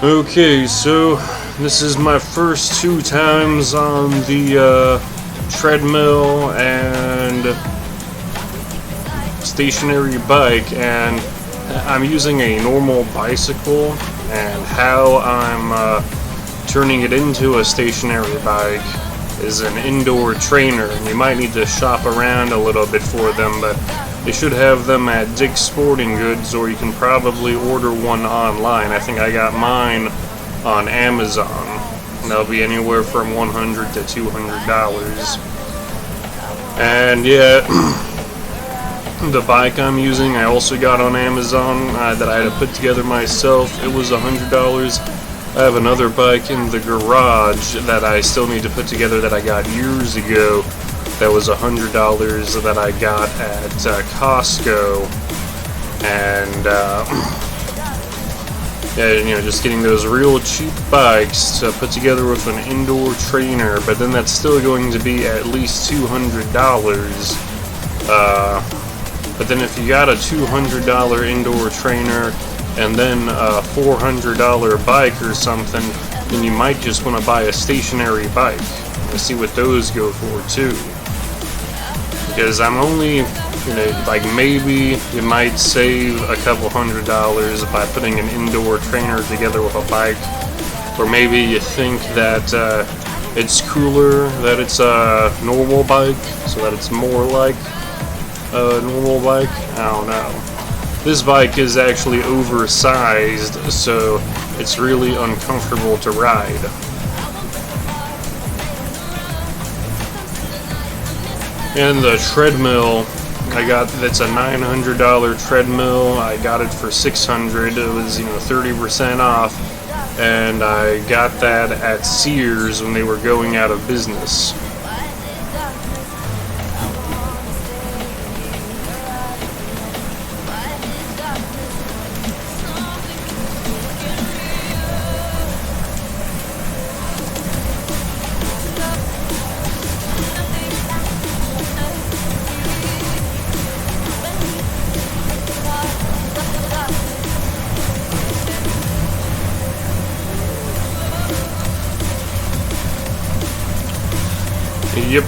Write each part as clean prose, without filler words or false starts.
Okay, so this is my first 2 times on the treadmill and stationary bike, and I'm using a normal bicycle, and how I'm turning it into a stationary bike is an indoor trainer, and you might need to shop around a little bit for them, but they should have them at Dick's Sporting Goods, or you can probably order one online. I think I got mine on Amazon. They'll be anywhere from $100 to $200. And yeah, the bike I'm using I also got on Amazon that I had to put together myself. It was $100. I have another bike in the garage that I still need to put together that I got years ago. That was $100 that I got at Costco, and yeah, just getting those real cheap bikes to put together with an indoor trainer. But then that's still going to be at least $200. But then if you got a $200 indoor trainer and then a $400 bike or something, then you might just want to buy a stationary bike and see what those go for too. Because I'm only, like maybe you might save a couple $100 by putting an indoor trainer together with a bike. Or maybe you think that it's cooler that it's a normal bike, so that it's more like a normal bike. I don't know. This bike is actually oversized, so it's really uncomfortable to ride. And the treadmill I got, that's a $900 treadmill. I got it for $600. It was 30% off, and I got that at Sears when they were going out of business. Yep.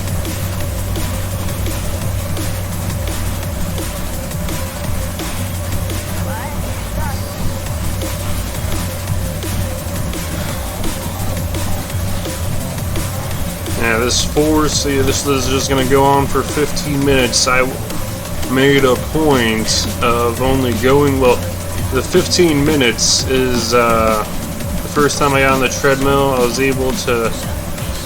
Yeah, this force, this is just going to go on for 15 minutes. I made a point of only going, well, the 15 minutes is the first time I got on the treadmill. I was able to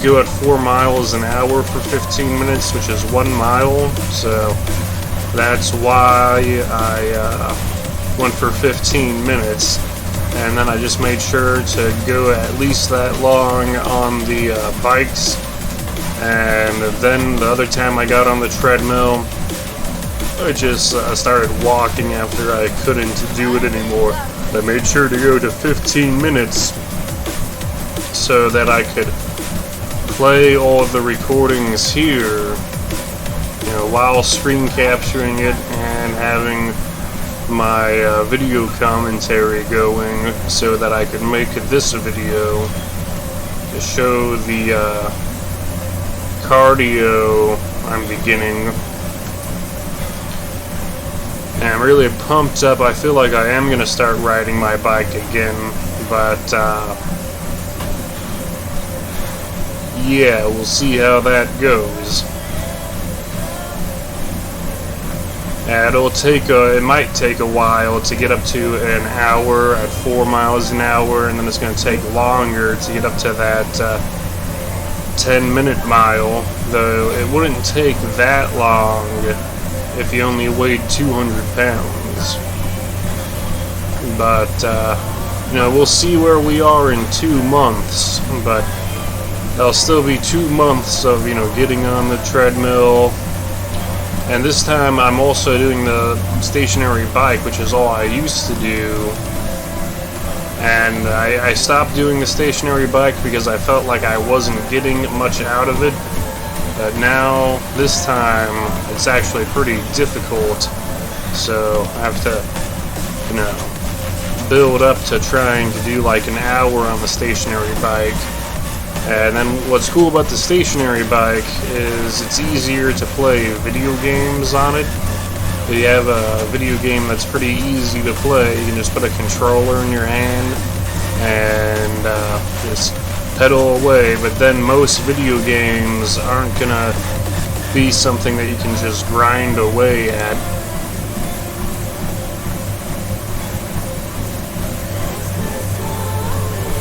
go at 4 miles an hour for 15 minutes, which is 1 mile, so that's why I went for 15 minutes, and then I just made sure to go at least that long on the bikes. And then the other time I got on the treadmill, I just started walking after I couldn't do it anymore. I made sure to go to 15 minutes so that I could play all of the recordings here, while screen capturing it and having my video commentary going, so that I could make this video to show the cardio I'm beginning. And I'm really pumped up. I feel like I am going to start riding my bike again, but yeah, we'll see how that goes. And it might take a while to get up to an hour at 4 miles an hour, and then it's going to take longer to get up to that 10-minute mile, though it wouldn't take that long if you only weighed 200 pounds. But, we'll see where we are in 2 months, but that'll still be 2 months of, getting on the treadmill. And this time I'm also doing the stationary bike, which is all I used to do. And I stopped doing the stationary bike because I felt like I wasn't getting much out of it. But now, this time, it's actually pretty difficult. So I have to, build up to trying to do like an hour on the stationary bike. And then what's cool about the stationary bike is it's easier to play video games on it. If you have a video game that's pretty easy to play, you can just put a controller in your hand and just pedal away. But then most video games aren't gonna be something that you can just grind away at.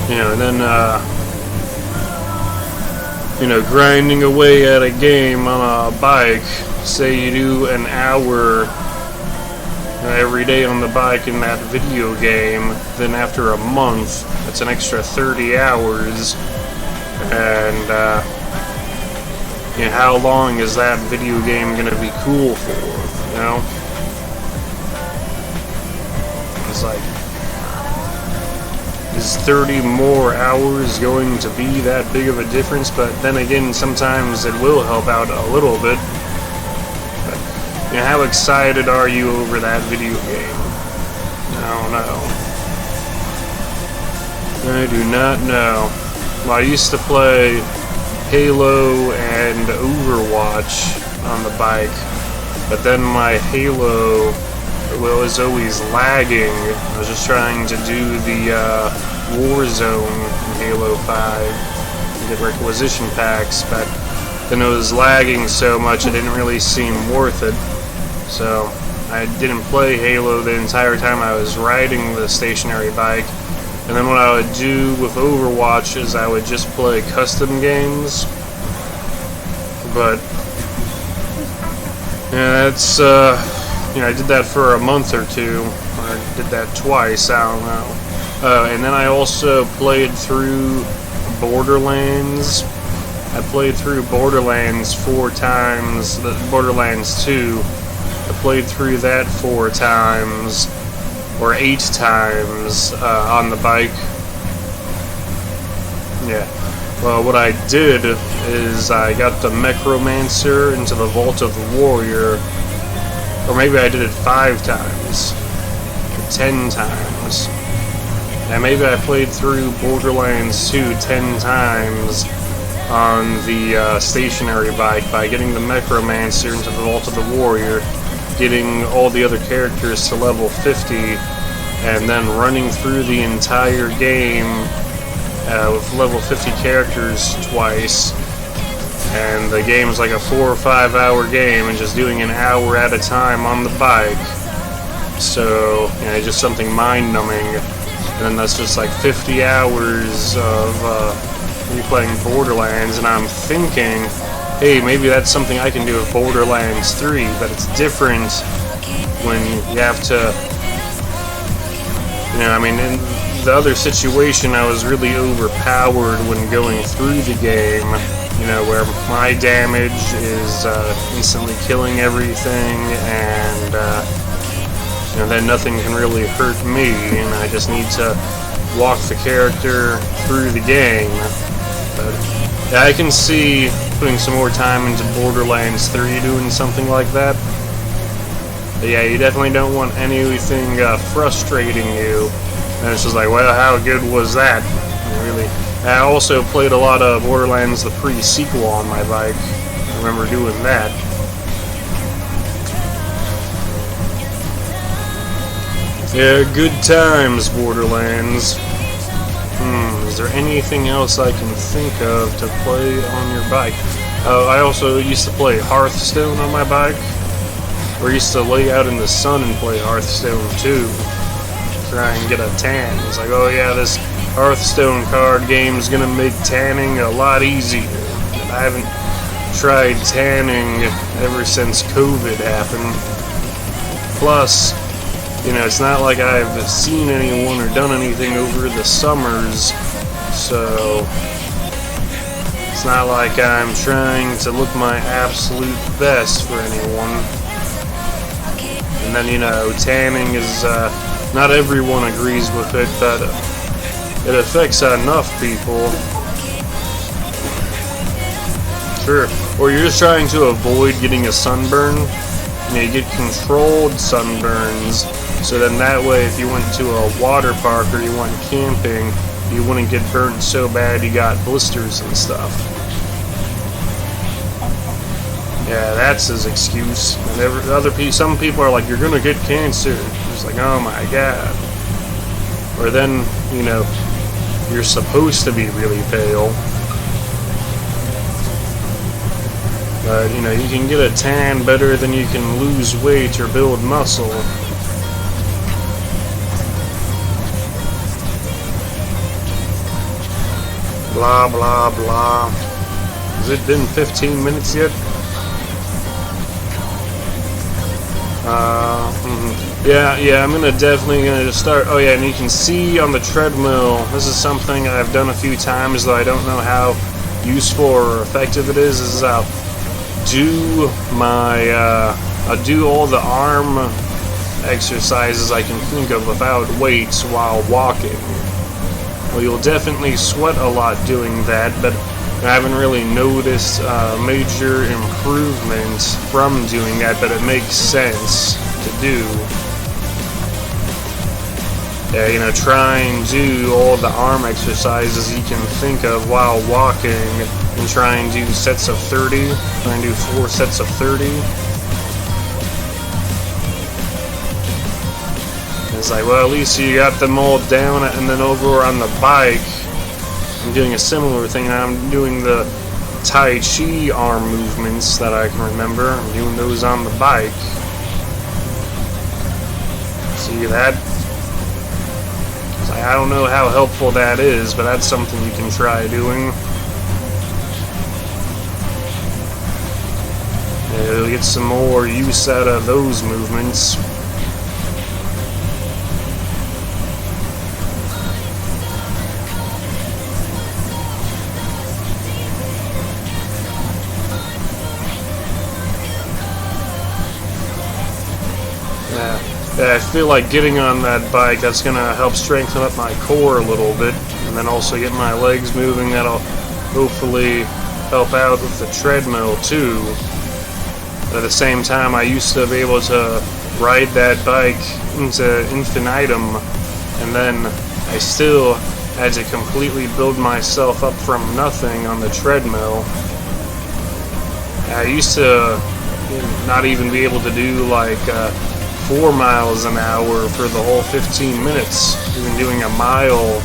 And then grinding away at a game on a bike, say you do an hour every day on the bike in that video game, then after a month, that's an extra 30 hours, and how long is that video game going to be cool for, It's like, is 30 more hours going to be that big of a difference? But then again, sometimes it will help out a little bit. But, how excited are you over that video game? I don't know. I do not know. Well, I used to play Halo and Overwatch on the bike, but then my Halo was always lagging. I was just trying to do the Warzone in Halo 5 and get requisition packs, but then it was lagging so much it didn't really seem worth it. So I didn't play Halo the entire time I was riding the stationary bike. And then what I would do with Overwatch is I would just play custom games. But that's I did that for a month or two. I did that twice, I don't know. And then I also played through Borderlands. I played through Borderlands 4 times, Borderlands 2. I played through that 4 times, or 8 times, on the bike. Yeah. Well, what I did is I got the Necromancer into the Vault of the Warrior. Or maybe I did it 5 times, or 10 times. And maybe I played through Borderlands 2 10 times on the stationary bike by getting the Necromancer into the Vault of the Warrior, getting all the other characters to level 50, and then running through the entire game with level 50 characters twice. And the game is like a 4 or 5 hour game, and just doing an hour at a time on the bike. So, just something mind-numbing. And then that's just like 50 hours of replaying Borderlands, and I'm thinking, hey, maybe that's something I can do with Borderlands 3, but it's different when you have to, in the other situation I was really overpowered when going through the game. Where my damage is instantly killing everything, and then nothing can really hurt me, and I just need to walk the character through the game. But yeah, I can see putting some more time into Borderlands 3 doing something like that. But yeah, you definitely don't want anything frustrating you. And it's just like, well, how good was that? Really. I also played a lot of Borderlands the pre-sequel on my bike. I remember doing that. Yeah, good times, Borderlands. Is there anything else I can think of to play on your bike? I also used to play Hearthstone on my bike. Or used to lay out in the sun and play Hearthstone too. Try and get a tan. It's like, oh yeah, this Hearthstone card game is gonna make tanning a lot easier. And I haven't tried tanning ever since COVID happened. Plus, it's not like I've seen anyone or done anything over the summers, so it's not like I'm trying to look my absolute best for anyone. And then, tanning is, not everyone agrees with it, but it affects enough people. Sure. Or you're just trying to avoid getting a sunburn. You get controlled sunburns, So then that way, if you went to a water park or you went camping, you wouldn't get burnt so bad you got blisters and stuff. Yeah, that's his excuse. And some people are like, you're gonna get cancer. It's like, oh my god. Or then, you know, you're supposed to be really pale. But, you know, you can get a tan better than you can lose weight or build muscle. Blah, blah, blah. Has it been 15 minutes yet? Yeah, I'm definitely gonna start. Oh yeah, and you can see on the treadmill, this is something I've done a few times, though I don't know how useful or effective it is I'll do all the arm exercises I can think of without weights while walking. Well, you'll definitely sweat a lot doing that, but I haven't really noticed major improvement from doing that, but it makes sense to do. Yeah, you know, try and do all the arm exercises you can think of while walking, and try and do sets of 30. Try and do 4 sets of 30. It's like, well, at least you got them all down, and then over on the bike, I'm doing a similar thing. I'm doing the Tai Chi arm movements that I can remember. I'm doing those on the bike. See that? I don't know how helpful that is, but that's something you can try doing. Yeah, you'll get some more use out of those movements. Yeah, I feel like getting on that bike, that's going to help strengthen up my core a little bit, and then also get my legs moving. That'll hopefully help out with the treadmill too. But at the same time, I used to be able to ride that bike into infinitum, and then I still had to completely build myself up from nothing on the treadmill. I used to not even be able to do like 4 miles an hour for the whole 15 minutes. Even doing a mile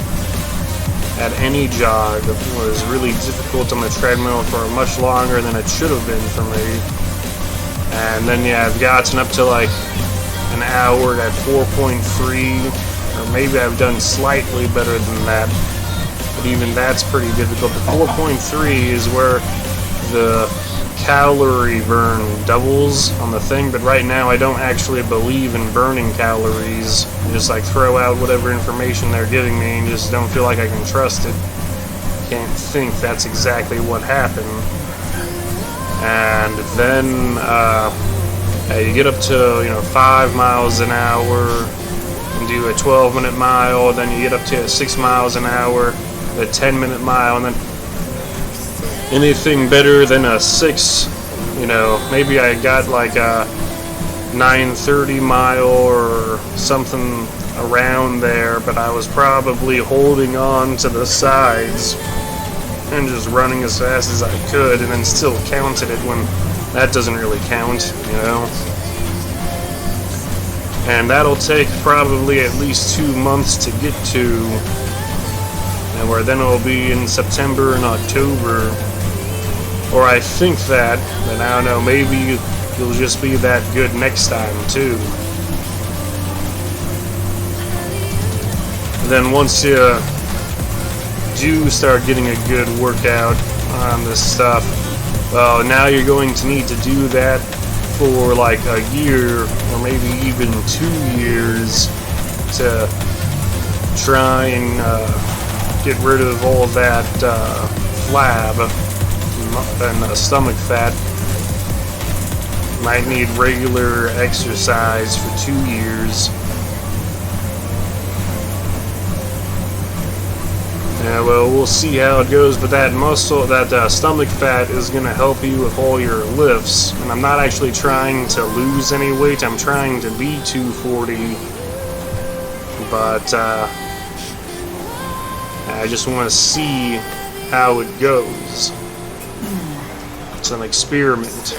at any jog was really difficult on the treadmill for much longer than it should have been for me. And then yeah, I've gotten up to like an hour at 4.3, or maybe I've done slightly better than that, but even that's pretty difficult. The 4.3 is where the calorie burn doubles on the thing, but right now I don't actually believe in burning calories. I just like throw out whatever information they're giving me and just don't feel like I can trust it. Can't think that's exactly what happened. And then you get up to 5 miles an hour and do a 12-minute mile, then you get up to 6 miles an hour, a 10-minute mile, and then anything better than a 6, maybe I got like a 9:30 mile or something around there, but I was probably holding on to the sides and just running as fast as I could, and then still counted it when that doesn't really count, And that'll take probably at least 2 months to get to, and where then it'll be in September and October. Or I think that, but I don't know, maybe you'll just be that good next time too. And then once you do start getting a good workout on this stuff, well, now you're going to need to do that for like a year or maybe even 2 years to try and get rid of all that flab and stomach fat. Might need regular exercise for 2 years. Yeah, well, we'll see how it goes, but that stomach fat is going to help you with all your lifts. And I'm not actually trying to lose any weight. I'm trying to be 240 but I just want to see how it goes. It's an experiment.